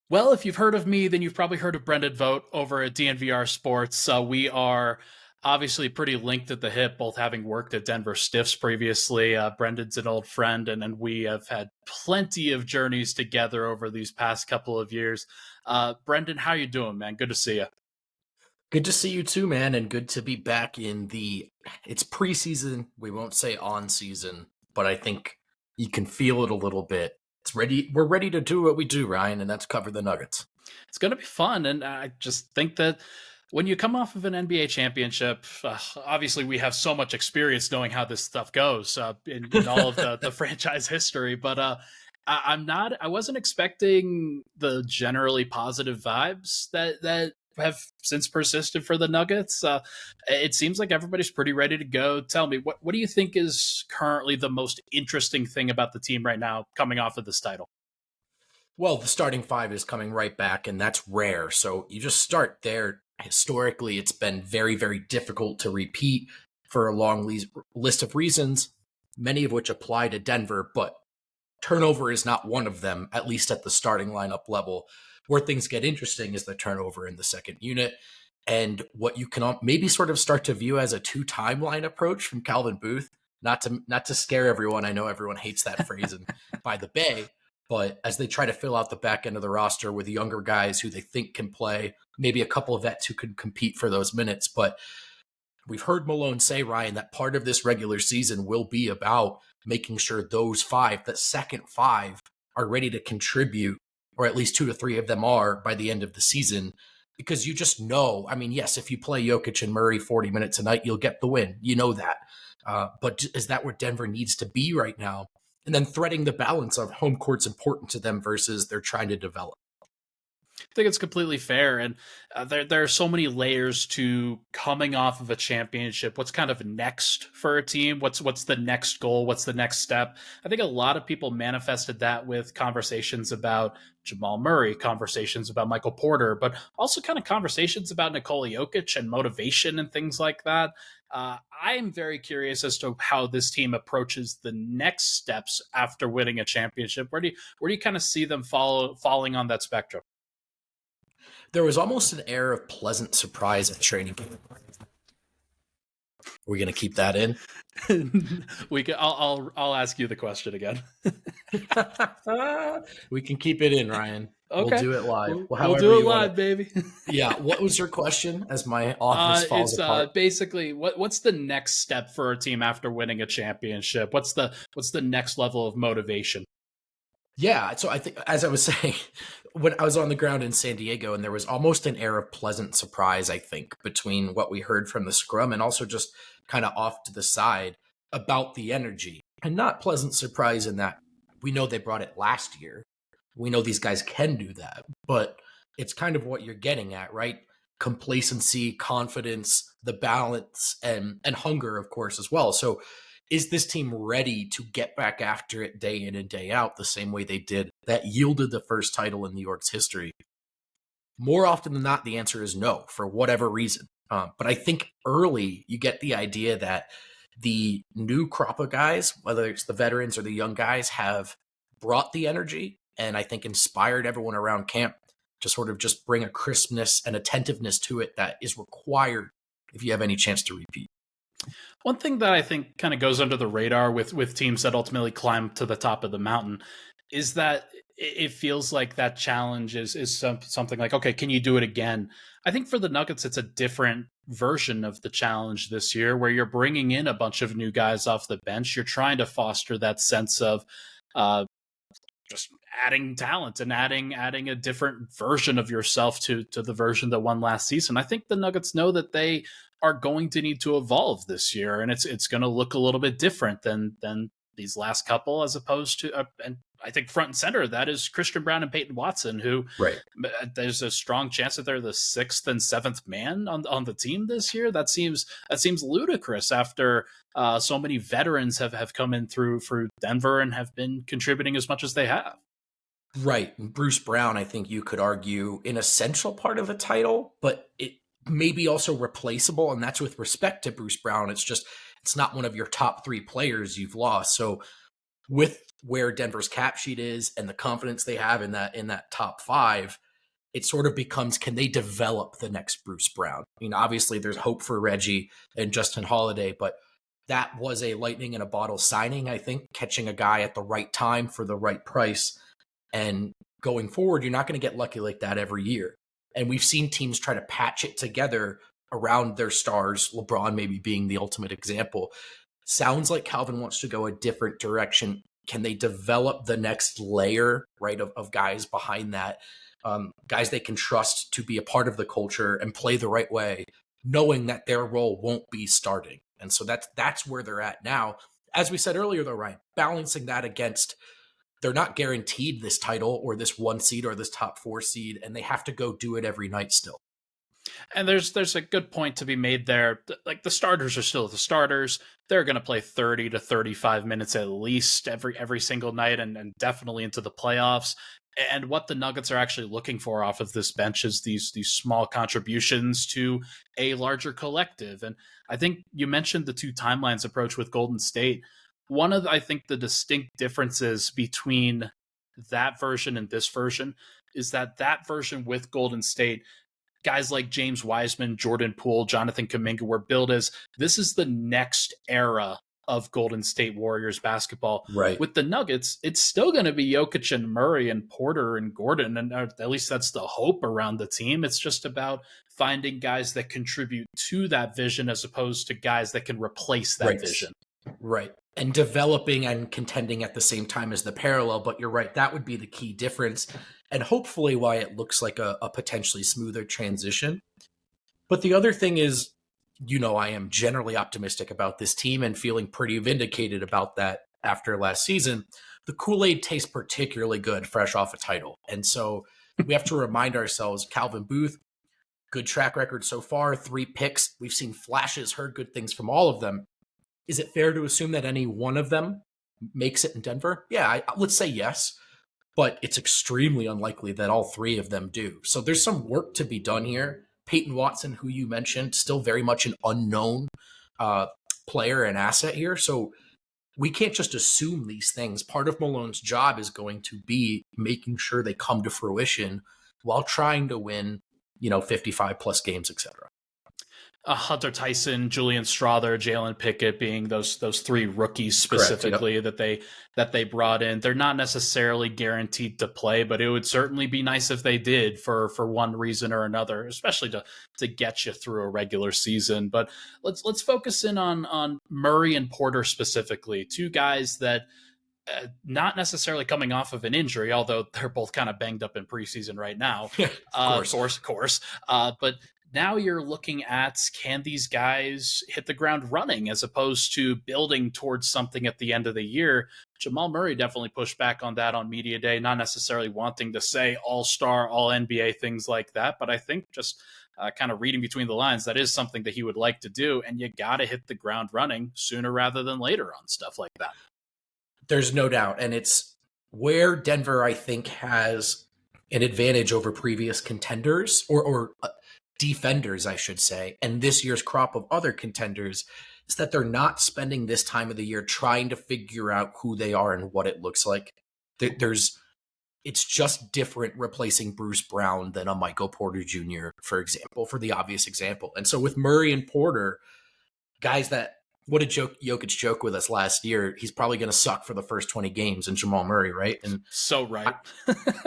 Well, if you've heard of me, then you've probably heard of Brendan Vogt over at DNVR Sports. We are obviously pretty linked at the hip, both having worked at Denver Stiffs previously. Brendan's an old friend, and we have had plenty of journeys together over these past couple of years. Brendan, how you doing, man? Good to see you. Good to see you too, man, and good to be back it's preseason. We won't say on season, but I think you can feel it a little bit. It's ready. We're ready to do what we do, Ryan, and that's cover the Nuggets. It's going to be fun, and I just think that when you come off of an NBA championship, obviously we have so much experience knowing how this stuff goes in all of the franchise history. But I wasn't expecting the generally positive vibes that have since persisted for the Nuggets. It seems like everybody's pretty ready to go. Tell me, what do you think is currently the most interesting thing about the team right now coming off of this title? Well, the starting five is coming right back, and that's rare. So you just start there. Historically, it's been very, very difficult to repeat for a long list of reasons, many of which apply to Denver, but turnover is not one of them, at least at the starting lineup level. Where things get interesting is the turnover in the second unit. And what you can maybe sort of start to view as a two-timeline approach from Calvin Booth, not to scare everyone. I know everyone hates that phrase and by the Bay, but as they try to fill out the back end of the roster with younger guys who they think can play, maybe a couple of vets who can compete for those minutes. But we've heard Malone say, Ryan, that part of this regular season will be about making sure those five, the second five, are ready to contribute, or at least two to three of them are by the end of the season. Because you just know, I mean, yes, if you play Jokic and Murray 40 minutes a night, you'll get the win. You know that. But is that where Denver needs to be right now? And then threading the balance of home court's important to them versus they're trying to develop. I think it's completely fair, and there are so many layers to coming off of a championship. What's kind of next for a team? What's the next goal? What's the next step? I think a lot of people manifested that with conversations about Jamal Murray, conversations about Michael Porter, but also kind of conversations about Nikola Jokic and motivation and things like that. I am very curious as to how this team approaches the next steps after winning a championship. Where do you kind of see them falling on that spectrum? There was almost an air of pleasant surprise at training camp. We're going to keep that in. I'll ask you the question again. We can keep it in, Ryan. Okay. We'll do it live. We'll do it live, baby. Yeah. What was your question? As my office falls apart. Basically what's the next step for a team after winning a championship? What's the next level of motivation? Yeah. So I think, as I was saying, when I was on the ground in San Diego, and there was almost an air of pleasant surprise, I think, between what we heard from the scrum and also just kind of off to the side about the energy. And not pleasant surprise in that we know they brought it last year. We know these guys can do that, but it's kind of what you're getting at, right? Complacency, confidence, the balance, and hunger, of course, as well. So is this team ready to get back after it day in and day out the same way they did that yielded the first title in New York's history? More often than not, the answer is no, for whatever reason. But I think early you get the idea that the new crop of guys, whether it's the veterans or the young guys, have brought the energy and I think inspired everyone around camp to sort of just bring a crispness and attentiveness to it that is required if you have any chance to repeat. One thing that I think kind of goes under the radar with teams that ultimately climb to the top of the mountain is that it feels like that challenge is something like, okay, can you do it again? I think for the Nuggets, it's a different version of the challenge this year where you're bringing in a bunch of new guys off the bench. You're trying to foster that sense of just adding talent and adding a different version of yourself to the version that won last season. I think the Nuggets know that they are going to need to evolve this year, and it's going to look a little bit different than these last couple, as opposed to and I think front and center that is Christian Brown and Peyton Watson, who right. There's a strong chance that they're the sixth and seventh man on the team this year. That seems ludicrous after so many veterans have come in through Denver and have been contributing as much as they have. Right. Bruce Brown, I think you could argue, an essential part of a title, but it may be also replaceable. And that's with respect to Bruce Brown. It's not one of your top three players you've lost. So with where Denver's cap sheet is and the confidence they have in that top five, it sort of becomes, can they develop the next Bruce Brown? I mean, obviously there's hope for Reggie and Justin Holiday, but that was a lightning in a bottle signing, I think, catching a guy at the right time for the right price. And going forward, you're not going to get lucky like that every year. And we've seen teams try to patch it together around their stars, LeBron maybe being the ultimate example. Sounds like Calvin wants to go a different direction. Can they develop the next layer, right, of guys behind that, guys they can trust to be a part of the culture and play the right way, knowing that their role won't be starting? And so that's where they're at now. As we said earlier, though, Ryan, balancing that against, they're not guaranteed this title or this 1 seed or this top 4 seed, and they have to go do it every night still. And there's a good point to be made there. Like, the starters are still the starters. They're going to play 30 to 35 minutes at least every single night, and definitely into the playoffs. And what the Nuggets are actually looking for off of this bench is these small contributions to a larger collective. And I think you mentioned the two timelines approach with Golden State. One of, I think, the distinct differences between that version and this version is that version with Golden State, guys like James Wiseman, Jordan Poole, Jonathan Kuminga were billed as, this is the next era of Golden State Warriors basketball. Right. With the Nuggets, it's still going to be Jokic and Murray and Porter and Gordon, and at least that's the hope around the team. It's just about finding guys that contribute to that vision as opposed to guys that can replace that vision. Right. And developing and contending at the same time as the parallel. But you're right, that would be the key difference. And hopefully why it looks like a potentially smoother transition. But the other thing is, I am generally optimistic about this team and feeling pretty vindicated about that after last season. The Kool-Aid tastes particularly good fresh off a title. And so we have to remind ourselves, Calvin Booth, good track record so far, 3 picks. We've seen flashes, heard good things from all of them. Is it fair to assume that any one of them makes it in Denver? Yeah, let's say yes, but it's extremely unlikely that all 3 of them do. So there's some work to be done here. Peyton Watson, who you mentioned, still very much an unknown player and asset here. So we can't just assume these things. Part of Malone's job is going to be making sure they come to fruition while trying to win, 55 plus games, etc. Hunter Tyson, Julian Strawther, Jalen Pickett being those 3 rookies specifically. Correct, yep. that they brought in. They're not necessarily guaranteed to play, but it would certainly be nice if they did for one reason or another, especially to get you through a regular season. But let's focus in on Murray and Porter specifically, 2 guys that not necessarily coming off of an injury, although they're both kind of banged up in preseason right now. Of course. But now you're looking at, can these guys hit the ground running as opposed to building towards something at the end of the year? Jamal Murray definitely pushed back on that on media day, not necessarily wanting to say all-star, all-NBA, things like that. But I think just kind of reading between the lines, that is something that he would like to do. And you got to hit the ground running sooner rather than later on stuff like that. There's no doubt. And it's where Denver, I think, has an advantage over previous contenders or defenders, I should say, and this year's crop of other contenders, is that they're not spending this time of the year trying to figure out who they are and what it looks like. It's just different replacing Bruce Brown than a Michael Porter Jr., for example, for the obvious example. And so with Murray and Porter, guys that, what did Jokic joke with us last year? He's probably going to suck for the first 20 games in Jamal Murray, right? And so right.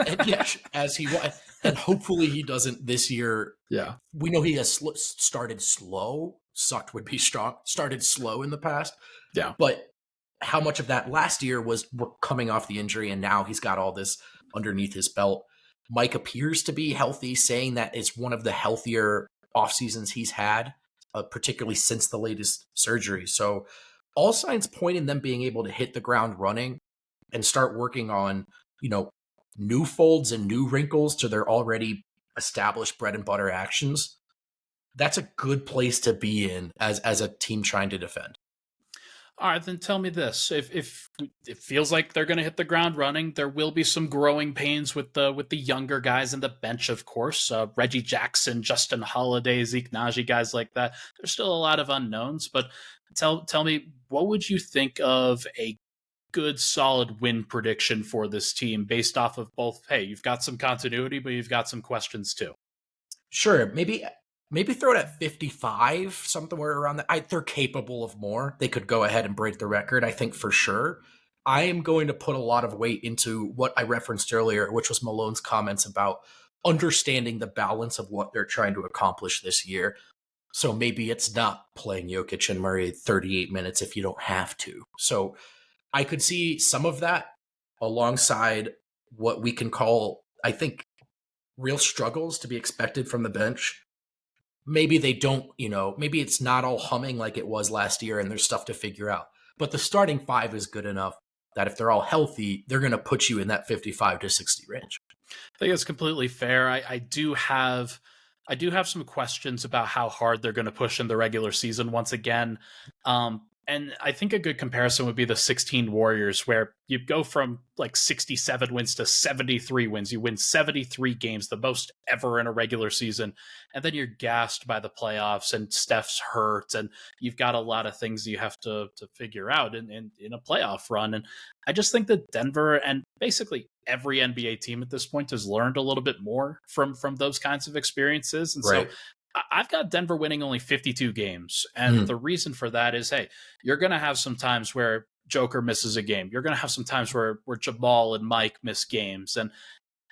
And yes, as he was. And hopefully he doesn't this year. Yeah. We know he has started slow. Sucked would be strong. Started slow in the past. Yeah. But how much of that last year was coming off the injury, and now he's got all this underneath his belt. Mike appears to be healthy, saying that it's one of the healthier off seasons he's had, particularly since the latest surgery. So all signs point in them being able to hit the ground running and start working on, new folds and new wrinkles to their already established bread and butter actions. That's a good place to be in as a team trying to defend. All right, then tell me this: if it feels like they're going to hit the ground running, there will be some growing pains with the younger guys in the bench, of course. Reggie Jackson, Justin Holiday, Zeke Naji, guys like that. There's still a lot of unknowns, but tell me, what would you think of a good solid win prediction for this team based off of both, hey, you've got some continuity, but you've got some questions too. Sure, maybe throw it at 55, somewhere around that. They're capable of more. They could go ahead and break the record, I think, for sure. I am going to put a lot of weight into what I referenced earlier, which was Malone's comments about understanding the balance of what they're trying to accomplish this year. So maybe it's not playing Jokic and Murray 38 minutes if you don't have to. So I could see some of that alongside what we can call, I think, real struggles to be expected from the bench. Maybe they don't, maybe it's not all humming like it was last year and there's stuff to figure out. But the starting five is good enough that if they're all healthy, they're going to put you in that 55 to 60 range. I think it's completely fair. I do have some questions about how hard they're going to push in the regular season once again. And I think a good comparison would be the 16 Warriors, where you go from like 67 wins to 73 wins. You win 73 games, the most ever in a regular season. And then you're gassed by the playoffs and Steph's hurt. And you've got a lot of things you have to figure out in a playoff run. And I just think that Denver and basically every NBA team at this point has learned a little bit more from those kinds of experiences. And right. So I've got Denver winning only 52 games. And the reason for that is, hey, you're going to have some times where Joker misses a game. You're going to have some times where Jamal and Mike miss games. And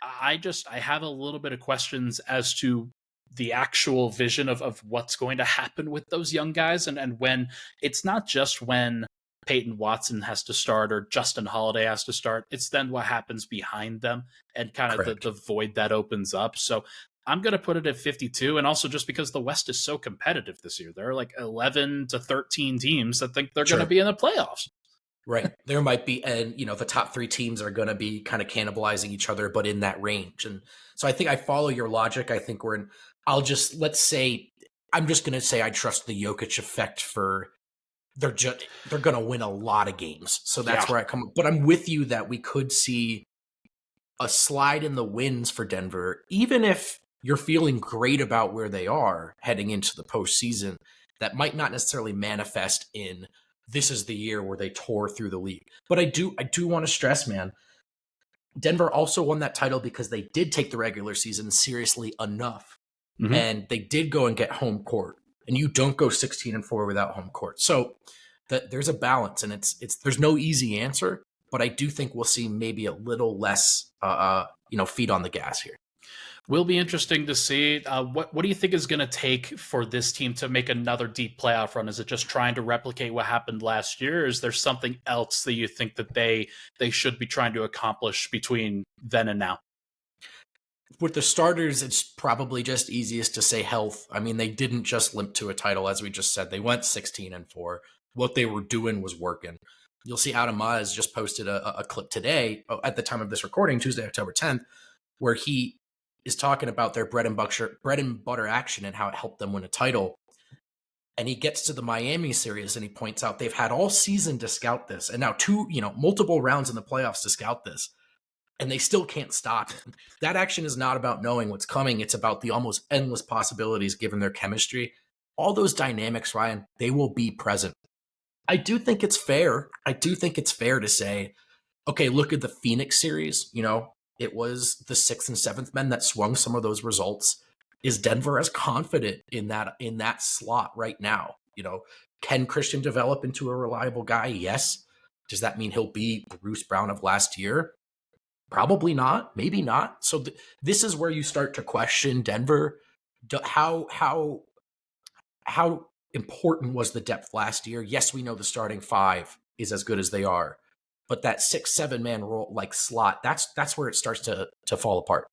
I have a little bit of questions as to the actual vision of what's going to happen with those young guys. And when it's not just when Peyton Watson has to start or Justin Holiday has to start, it's then what happens behind them and kind of the void that opens up. So I'm going to put it at 52, and also just because the West is so competitive this year. There are like 11 to 13 teams that think they're going to be in the playoffs. Right. There might be, and the top three teams are going to be kind of cannibalizing each other, but in that range. And so I think I follow your logic. I think I'm just going to say I trust the Jokic effect for they're going to win a lot of games. So that's where I come. But I'm with you that we could see a slide in the wins for Denver, even if you're feeling great about where they are heading into the postseason. That might not necessarily manifest in this is the year where they tore through the league. But I do want to stress, man, Denver also won that title because they did take the regular season seriously enough. Mm-hmm. And they did go and get home court. And you don't go 16-4 without home court. So there's a balance, and there's no easy answer. But I do think we'll see maybe a little less, feet on the gas here. Will be interesting to see. What do you think is going to take for this team to make another deep playoff run? Is it just trying to replicate what happened last year? Or is there something else that you think that they should be trying to accomplish between then and now? With the starters, it's probably just easiest to say health. I mean, they didn't just limp to a title, as we just said. They went 16-4. What they were doing was working. You'll see Adam Maz just posted a clip today, at the time of this recording, Tuesday, October 10th, where he is talking about their bread and butter action and how it helped them win a title. And he gets to the Miami series and he points out they've had all season to scout this, and now multiple rounds in the playoffs to scout this, and they still can't stop it. That action is not about knowing what's coming. It's about the almost endless possibilities given their chemistry. All those dynamics, Ryan, they will be present. I do think it's fair. To say, okay, look at the Phoenix series. It was the 6th and 7th men that swung some of those results. Is Denver as confident in that slot right now? Can Christian develop into a reliable guy? Yes. Does that mean he'll be Bruce Brown of last year? Probably not. Maybe not. So this is where you start to question Denver. How important was the depth last year? Yes, we know the starting five is as good as they are. But that 6-7 man role, like slot, that's where it starts to fall apart.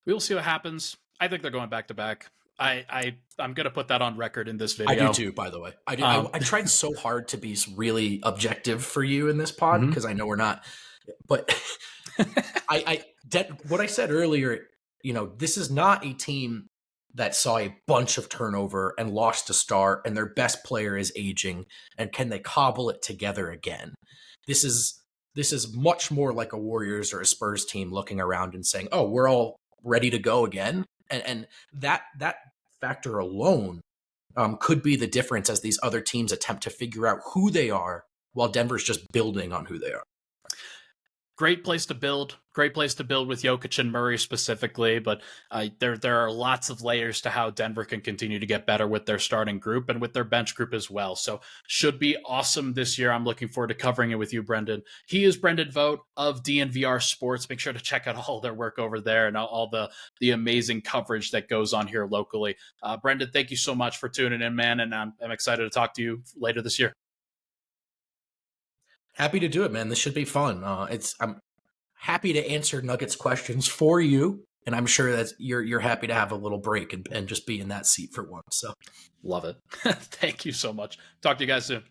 We'll see what happens. I think they're going back to back. I'm going to put that on record in this video. I do too, by the way. I tried so hard to be really objective for you in this pod because I know we're not. But what I said earlier, this is not a team that saw a bunch of turnover and lost a star and their best player is aging, and can they cobble it together again? This is much more like a Warriors or a Spurs team looking around and saying, oh, we're all ready to go again. And that factor alone could be the difference as these other teams attempt to figure out who they are while Denver's just building on who they are. Great place to build. Great place to build with Jokic and Murray specifically, but there are lots of layers to how Denver can continue to get better with their starting group and with their bench group as well. So should be awesome this year. I'm looking forward to covering it with you, Brendan. He is Brendan Vogt of DNVR Sports. Make sure to check out all their work over there and all the amazing coverage that goes on here locally. Brendan, thank you so much for tuning in, man, and I'm excited to talk to you later this year. Happy to do it, man. This should be fun. I'm happy to answer Nuggets questions for you, and I'm sure that you're happy to have a little break and just be in that seat for once. So, love it. Thank you so much. Talk to you guys soon.